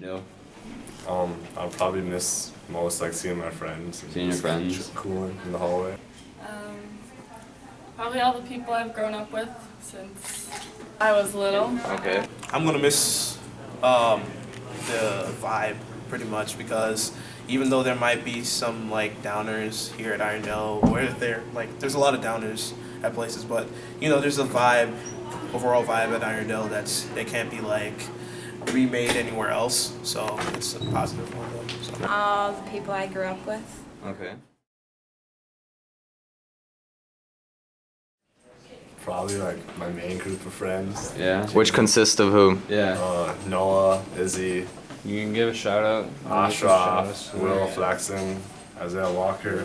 No. I'll probably miss most like seeing my friends. Seeing your friends. Cooling in the hallway. Probably all the people I've grown up with since I was little. Okay. I'm gonna miss the vibe pretty much, because even though there might be some like downers here at Irondale, there's a lot of downers at places, but you know there's a vibe, overall vibe at Irondale that can't be like remade anywhere else. So it's a positive one though. So. All the people I grew up with. Okay. Probably like my main group of friends. Yeah. Which consists of who? Yeah. Noah, Izzy, You can give a shout out. Ashraf, Will Flaxon, Isaiah Walker,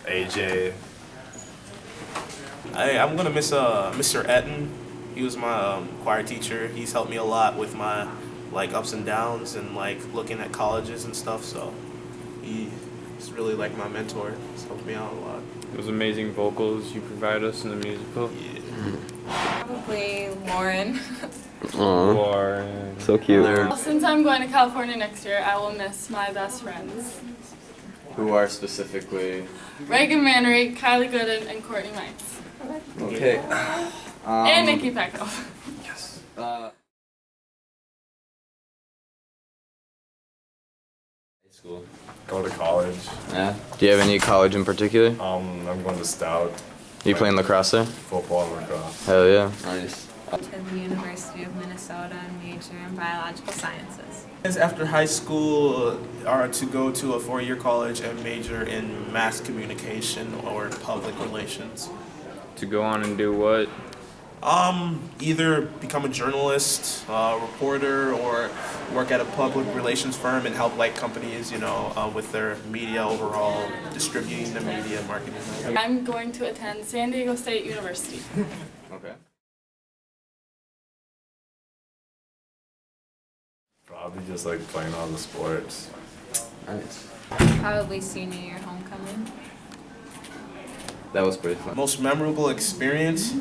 AJ. I'm gonna miss Mr. Etten. He was my choir teacher. He's helped me a lot with my like ups and downs and like looking at colleges and stuff. So he's really like my mentor. He's helped me out a lot. Those amazing vocals you provide us in the musical. Yeah. Probably Lauren. Or So cute. Well, since I'm going to California next year, I will miss my best friends. Who are specifically? Reagan Mannery, Kylie Gooden, and Courtney Mites. Okay. And Nikolay Petkov. Yes. High school. Go to college. Yeah. Do you have any college in particular? I'm going to Stout. You playing lacrosse there? Football and lacrosse. Hell yeah. Nice. To the University of Minnesota and major in biological sciences. After high school, are to go to a 4-year college and major in mass communication or public relations. to go on and do what? Either become a journalist, reporter, or work at a public relations firm and help like companies, with their media overall, distributing the media, marketing. I'm going to attend San Diego State University. Okay. Probably just like playing all the sports. Nice. Probably senior year homecoming. That was pretty fun. Most memorable experience?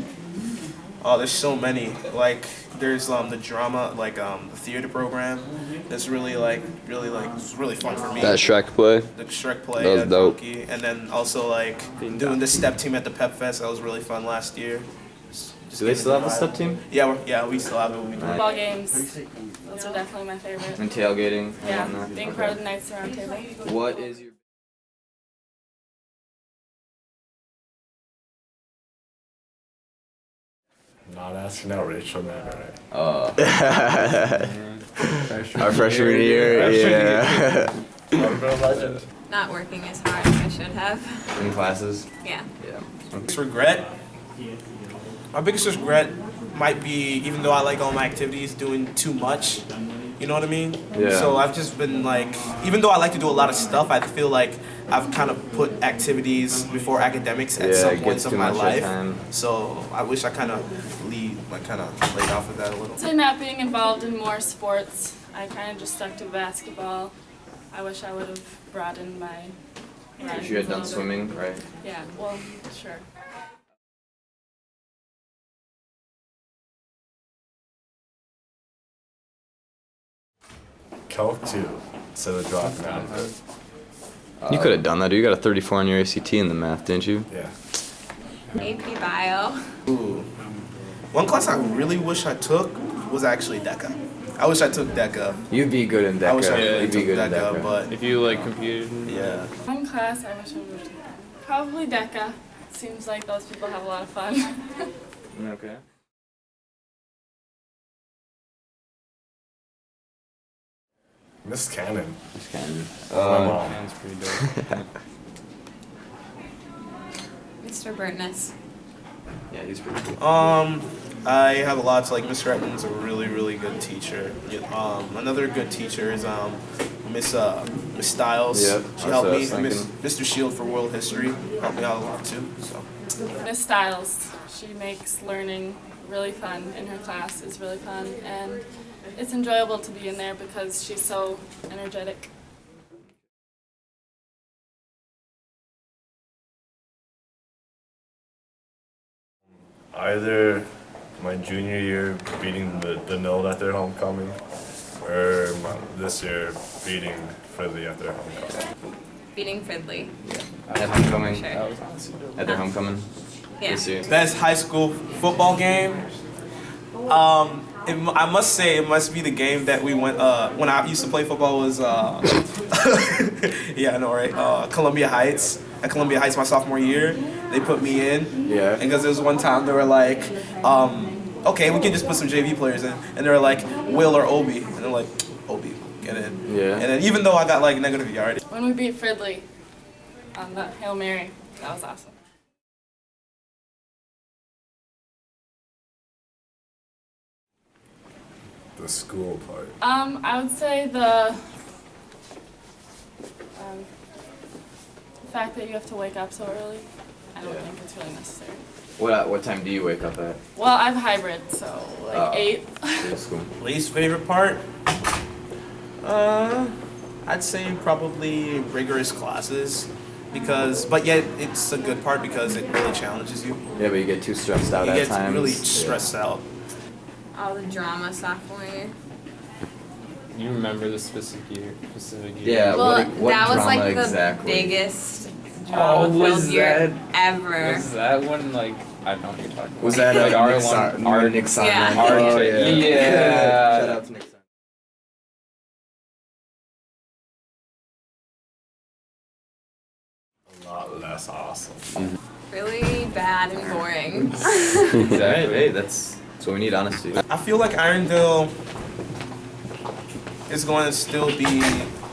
Oh, there's so many. Like, there's the drama, like the theater program. That's really it's really fun for me. That Shrek play. The Shrek play That was at dope. Donkey. And then also like doing the step team at the Pep Fest. That was really fun last year. Do they still have the step team? Yeah, we still have it. We Football games, those are definitely my favorite. And tailgating? Yeah, and whatnot? being part of the Knights Round Table. What is your... Not asking out Rachel, man, right? Our freshman year, yeah. Not working as hard as I should have. In classes? Yeah. Yeah. biggest regret? My biggest regret might be, even though I like all my activities, doing too much. You know what I mean? Yeah. So I've just been like, even though I like to do a lot of stuff, I feel like I've kind of put activities before academics at Yeah, some it points gets of too my much life. time. So I wish I kind of laid off of that a little. So not being involved in more sports, I kind of just stuck to basketball. I wish I would have broadened my If you had done swimming, right? Yeah, well, sure. Calc 2 instead of dropping out of it. You could have done that, dude. You got a 34 on your ACT in the math, didn't you? Yeah. AP Bio. Ooh. One class I really wish I took was actually DECA. I wish I took DECA. You'd be good in I wish I DECA. really You'd be took good in DECA, DECA. but If you like competed. yeah. One class I wish I would have taken. Probably DECA. Seems like those people have a lot of fun. Okay. Miss Cannon. Just kind of. My mom. That's pretty dope. Mr. Burtness. Yeah, he's pretty cool. I have a lot to like. Miss Retton's a really, really good teacher. Another good teacher is Miss Stiles. Yep, She that's helped what I me. was Mr. Shield for World History helped me out a lot too. So Miss Stiles, she makes learning really fun in her class. It's really fun, and it's enjoyable to be in there because she's so energetic. Either my junior year beating the Mill at their homecoming, this year beating Fridley at their home. Beating Fridley. At homecoming. Sure. At their homecoming. Yeah. This year. Best high school football game. I must say it must be the game that we went when I used to play football was yeah, I know, right? Columbia Heights. At Columbia Heights my sophomore year, they put me in. Yeah. And because there was one time they were like, okay, we can just put some JV players in, and they were like Will or Obi, and they're like Obi, get in. Yeah. And then even though I got like negative yardage. When we beat Fridley on the Hail Mary, that was awesome. The school part. I would say the fact that you have to wake up so early. I don't think it's really necessary. What time do you wake up at? Well, I'm hybrid, so like Oh. 8. School. Least favorite part? I'd say probably rigorous classes, but yet it's a good part because it really challenges you. Yeah, but you get too stressed out You at get times. really Yeah. stressed out. All the drama sophomore year. You remember the specific year? Yeah. Well, what that was drama like the exactly? biggest Oh, drama-filled was year that? ever. Was that one like I don't know what you're talking about? Was that like Nick our Son- one? Our Nick Son- Yeah. Oh, Our- yeah. yeah. Shout out to Nick Son. A lot less awesome. Really bad and boring. Hey, hey, that's what we need, honesty. I feel like Irondale is going to still be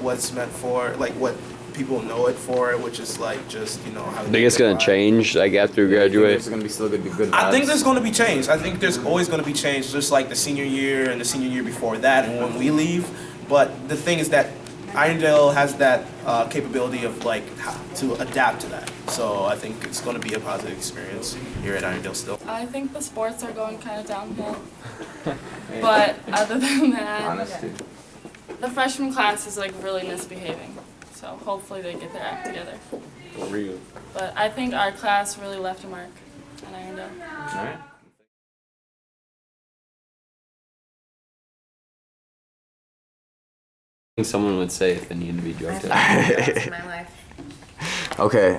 what's meant for, like what people know it for, which is like just, you know, how I think it's gonna change like after we graduate. It's gonna be still good. I think vibes. there's going to be change. I think there's always going to be change, just like the senior year and the senior year before that and when we leave. But the thing is that Irondale has that capability of like how to adapt to that. So I think it's going to be a positive experience here at Irondale still. I think the sports are going kind of downhill. But other than that, Honesty. the freshman class is like really misbehaving. So hopefully they get their act together. For real. But I think our class really left a mark at Irondale. All right. I think someone would say if they needed to be drug tested. That's my life. Okay,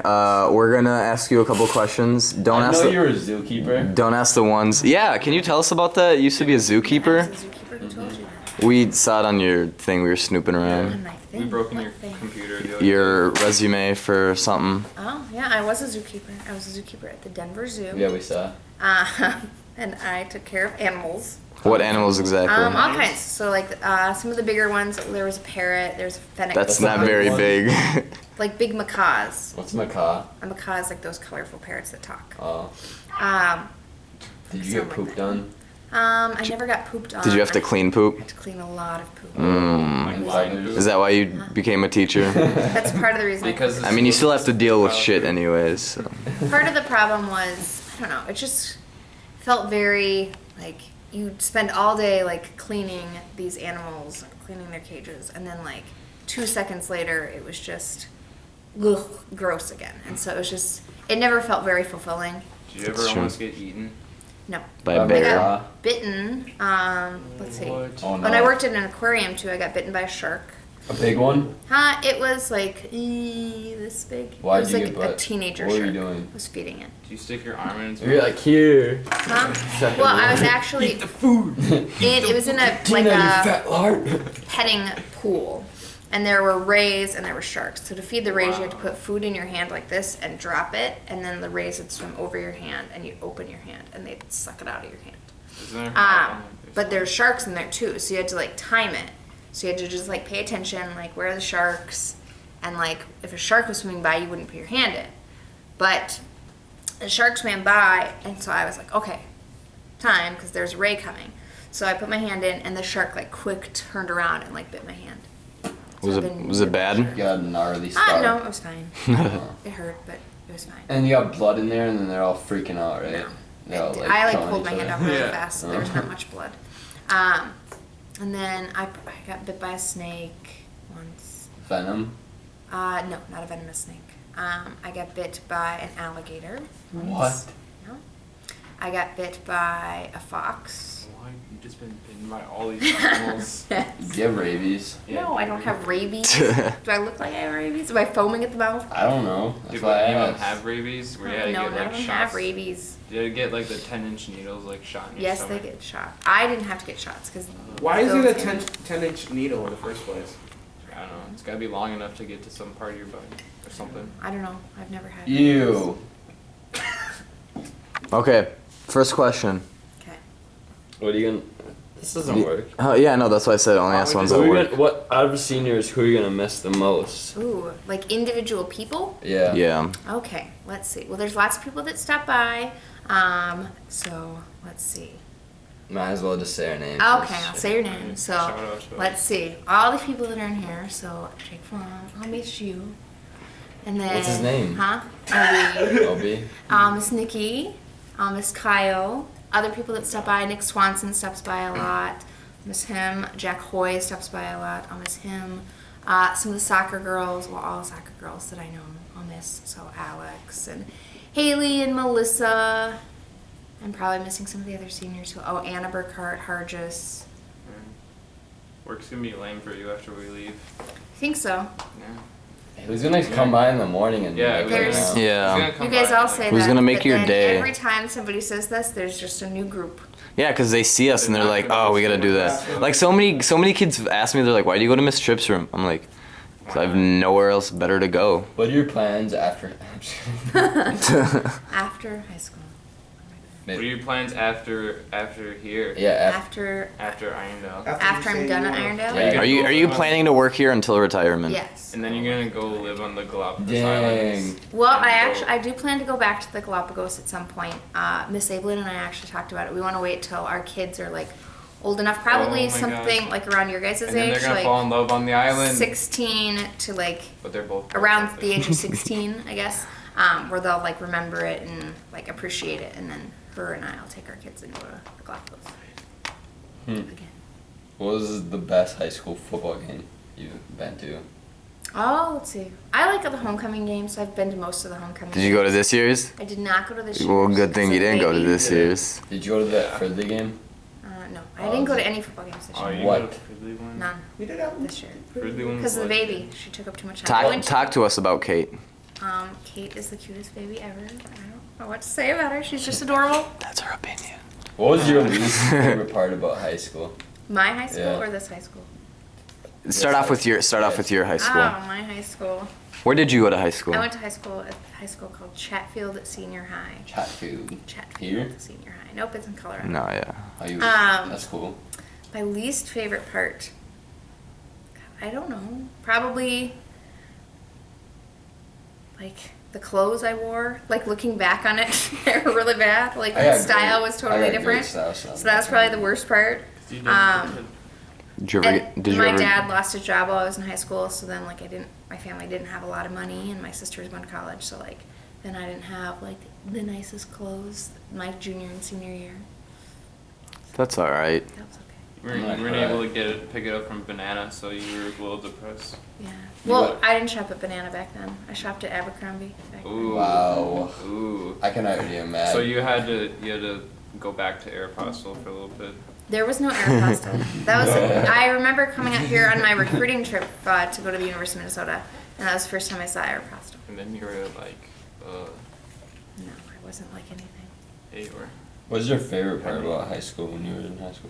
we're gonna ask you a couple questions. Don't ask the, a zookeeper. don't ask the ones. Yeah, can you tell us about that? You used to be a zookeeper. Zookeeper, who told you that? We saw it on your thing. We were snooping around. On my thing. We broke in your What thing? computer the other Your resume for something. Oh, yeah, I was a zookeeper. I was a zookeeper at the Denver Zoo. we saw. And I took care of animals. What animals exactly? All kinds. So, like, some of the bigger ones, there was a parrot, there's a fennec. That's not very big. Like big macaws. What's macaw? A macaw is like those colorful parrots that talk. Oh. Did you get pooped on? I never got pooped on. Did you have to clean I poop? had to clean a lot of poop. Is that why you became a teacher? That's part of the reason. Because I mean, you still have to deal with shit anyways. So. Part of the problem was, I don't know, it just felt very like you'd spend all day like cleaning these animals, cleaning their cages, and then like 2 seconds later it was just ugh, gross again. And so it was just, it never felt very fulfilling. Did you ever That's true. almost get eaten? No. By a I bear. got bitten, let's see. What? Oh, When I worked in an aquarium too, I got bitten by a shark. A big one? It was like this big. Why'd it was you like get a bit? teenager What were shark. you doing? I was feeding it. Did you stick your arm in its You're like here. Huh? Well, I was actually it was in a like a lard. petting pool, and there were rays and there were sharks. So to feed the rays, you had to put food in your hand like this and drop it, and then the rays would swim over your hand, and you'd open your hand, and they'd suck it out of your hand. Isn't there But there's sharks in there too, so you had to like time it. So you had to just like pay attention, like where are the sharks, and like if a shark was swimming by, you wouldn't put your hand in. But the shark swam by, and so I was like, okay, time, because there's a ray coming. So I put my hand in, and the shark like quick turned around and like bit my hand. So Was I've it been was it bit by a bad? shark. Got a gnarly scar. No, it was fine. It hurt, but it was fine. And you got blood in there, and then they're all freaking out, right? No. They're all, I like killing pulled each my hand other. out really Yeah. fast, so there's not much blood. And then I got bit by a snake once. Venom. No, not a venomous snake. I got bit by an alligator once. What? No. I got bit by a fox. you've just been bitten by all these animals. You have rabies. No, I don't have rabies. Do I look like I have rabies? Am I foaming at the mouth? I don't know. That's Did why I anyone asked. have rabies? Where you had to No, get none like of them shots? have rabies. Did you get like the 10-inch needles like shot in your Yes, they stomach? get shot. I didn't have to get shots because. Why is it a 10-inch needle in the first place? I don't know. It's gotta be long enough to get to some part of your body or something. I don't know. I've never had. Ew. Okay, first question. Okay. What are you gonna? This doesn't work. Oh yeah, no, that's why I said only ask ones that Who are you work. gonna, what out of seniors? Who are you gonna miss the most? Ooh, like individual people? Yeah. Yeah. Okay, let's see. Well, there's lots of people that stop by. So let's see. Might as well just say our names. Okay, I'll say your name. So Shout out to let's see. All the people that are in here. So Jake Flom, I'll miss you. And then What's his name? Huh? Obi. Obi. Miss Nikki. Miss Kyle. Other people that stop by. Nick Swanson stops by a lot. Miss him. Jack Hoy stops by a lot. I'll miss him. Some of the soccer girls. Well, all the soccer girls that I know, I'll miss. So Alex and Haley and Melissa. I'm probably missing some of the other seniors who. Oh, Anna Burkhart, Hargis. Work's gonna be lame for you after we leave. I think so. Yeah. Who's gonna come by in the morning and Yeah, like, There's- you know? Yeah. He's gonna come You guys by, all like- say Who's that. gonna make but your then day? Every time somebody says this, there's just a new group. Yeah, because they see us and they're like, oh, we gotta do that. Like so many kids ask me, they're like, why do you go to Miss Tripp's room? I'm like, 'cause I have nowhere else better to go. What are your plans after? After high school. What are your plans after here? Yeah. After After Irondale. after I'm done at Irondale? Yeah. Are you planning to work here until retirement? Yes. And then you're gonna go live on the Galapagos Dang. Islands. Well, And I do plan to go back to the Galapagos at some point. Miss Evelyn and I actually talked about it. We want to wait till our kids are like old enough, probably Oh my something gosh. like around your guys' And then age, they're gonna like fall in love on the island. 16 to like But they're both around the age of 16, I guess, where they'll like remember it and like appreciate it, and then her and I'll take our kids into the Galapagos again. What was the best high school football game you've been to? Oh, let's see. I like the homecoming games, so I've been to most of the homecoming. Did you go to games. this year's? I did not go to this year's. Well, good thing you because of didn't go to baby. this year's. Did you go to the Fridley game? No, I didn't go to any football games this Oh, year. you What? go to Ridley one? None We did have this year. Ridley one Because of the was baby, she took up too much time. I went Talk to us about Kate. Kate is the cutest baby ever. I don't know what to say about her. She's just adorable. That's her opinion. What was your least favorite part about high school? My high school Yeah. or this high school? Start off with your high school. Oh, my high school. Where did you go to high school? I went to high school called Chatfield Senior High. Chatfield. Chatfield Here? Senior High. Nope, it's in Colorado. No, yeah. That's cool. My least favorite part. I don't know. Probably like the clothes I wore. Like looking back on it, they were really bad. Like I the got style great- was totally I got great different. style, so So that was probably the worst part. You didn't Did you ever And get, did you my ever dad lost his job while I was in high school, so then like my family didn't have a lot of money, and my sister was going to college, so like then I didn't have like the nicest clothes my junior and senior year. That's all right. That was okay. You weren't able to pick it up from Banana, so you were a little depressed. Yeah. Well, I didn't shop at Banana back then. I shopped at Abercrombie back then. Ooh. Wow. Ooh. I can already imagine. So you had to go back to Aeropostale for a little bit. There was no Aeropostale. That was I remember coming out here on my recruiting trip to go to the University of Minnesota, and that was the first time I saw Aeropostale. And then you were like, No, I wasn't like anything. hey, or What was your favorite part about high school when you were in high school?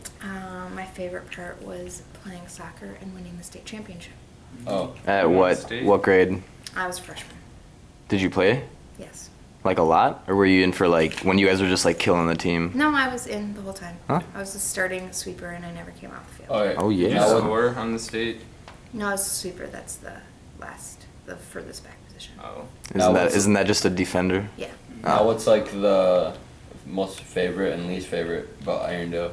My favorite part was playing soccer and winning the state championship. Oh. At what State? what grade I was a freshman. did you play? Yes. Like a lot, or were you in for like when you guys were just like killing the team? No, I was in the whole time. Huh? I was the starting sweeper, and I never came off the field. Oh, yeah. Oh, yeah. did you Now what- score on the state? No, I was a sweeper. That's the furthest back position. Oh. Now what's- Isn't that just a defender? Yeah. Now, what's like the most favorite and least favorite about Irondale?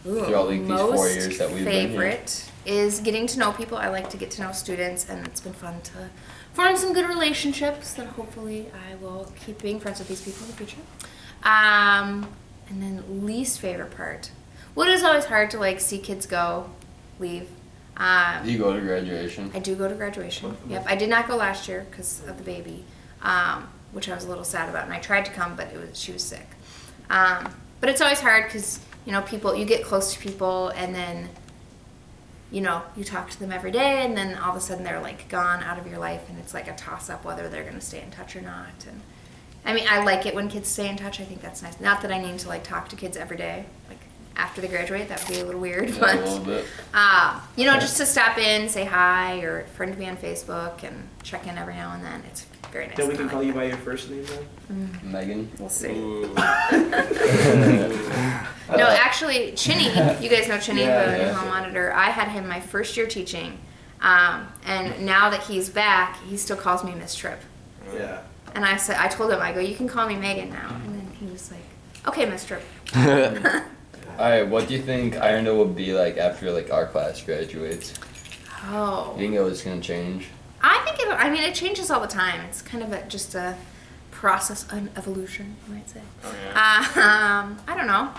Throughout like these 4 years that we've been here. favorite is getting to know people. I like to get to know students, and it's been fun to form some good relationships that hopefully I will keep being friends with these people in the future. And then least favorite part. Well, it is always hard to like see kids leave. You go to graduation. I do go to graduation. Yep. I did not go last year because of the baby, which I was a little sad about. And I tried to come, but she was sick. But it's always hard because, you know, people, you get close to people and then, you know, you talk to them every day and then all of a sudden they're like gone out of your life and it's like a toss up whether they're going to stay in touch or not. And I mean, I like it when kids stay in touch. I think that's nice. Not that I need to like talk to kids every day, like after they graduate, that would be a little weird, Yeah, but a little bit. you know, just to stop in, say hi, or friend me on Facebook and check in every now and then. It's very nice. Then we and I can like call you that. by your first name then? Megan. We'll see. Ooh. No, actually, Chinny, you guys know Chinny, Yeah, the new yeah. home monitor. I had him my first year teaching, and now that he's back, he still calls me Miss Tripp. Yeah. And I said, I told him, I go, you can call me Megan now. And then he was like, okay, Miss Tripp. Alright, what do you think Irondale will be like after like our class graduates? Oh. You think it was gonna change? I think it. I mean, it changes all the time. It's kind of just a process, an evolution, you might say. Oh, yeah. I don't know.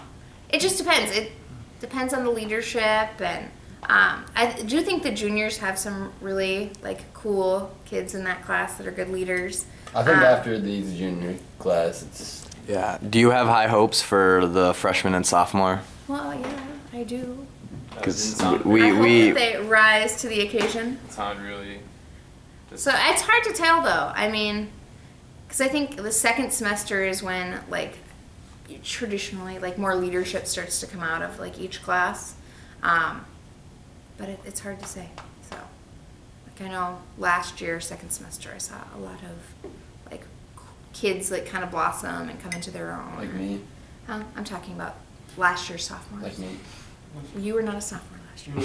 It just depends. It depends on the leadership, and I do think the juniors have some really like cool kids in that class that are good leaders. I think after these junior class, it's Yeah. Do you have high hopes for the freshman and sophomore? Well, yeah, I do. Because I hope that they rise to the occasion. It sounded really. So it's hard to tell though. I mean, because I think the second semester is when like traditionally like more leadership starts to come out of like each class, but it's hard to say. So like I know last year second semester I saw a lot of like kids like kind of blossom and come into their own. like me, I'm talking about last year's sophomores. like me. You were not a sophomore last year.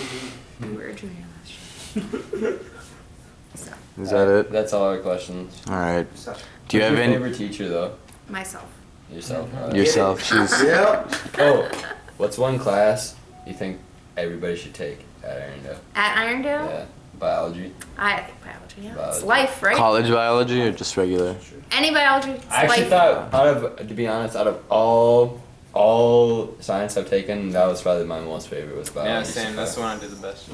You were a junior last year. So Is that it? That's all our questions. All right. Such. Do you Who's have your any? favorite teacher though? myself. Yourself. Yourself. She's. Yep. Oh, what's one class you think everybody should take at Irondale? At Irondale, Yeah, biology. I think biology. Yeah, it's Biology. life, right? College biology or just regular? Any biology. It's I actually life. thought, to be honest, out of all science I've taken, that was probably my most favorite was biology. Yeah, same. That's the one I did the best.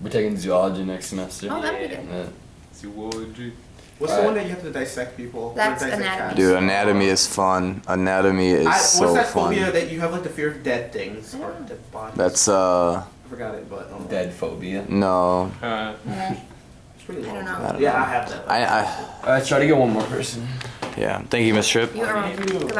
We're taking zoology next semester. Oh, that'd be good. Yeah. Zoology. What's the one that you have to dissect people? That's Or dissect anatomy. cats? Dude, anatomy is fun. Anatomy is so what's that fun. phobia that you have like the fear of dead things or dead bodies? That's I forgot it, but Dead phobia. no. it's pretty long. I don't know. I don't Yeah, know. I have that. I Alright, try to get one more person. yeah. Thank you, Miss Tripp. You are welcome. Goodbye.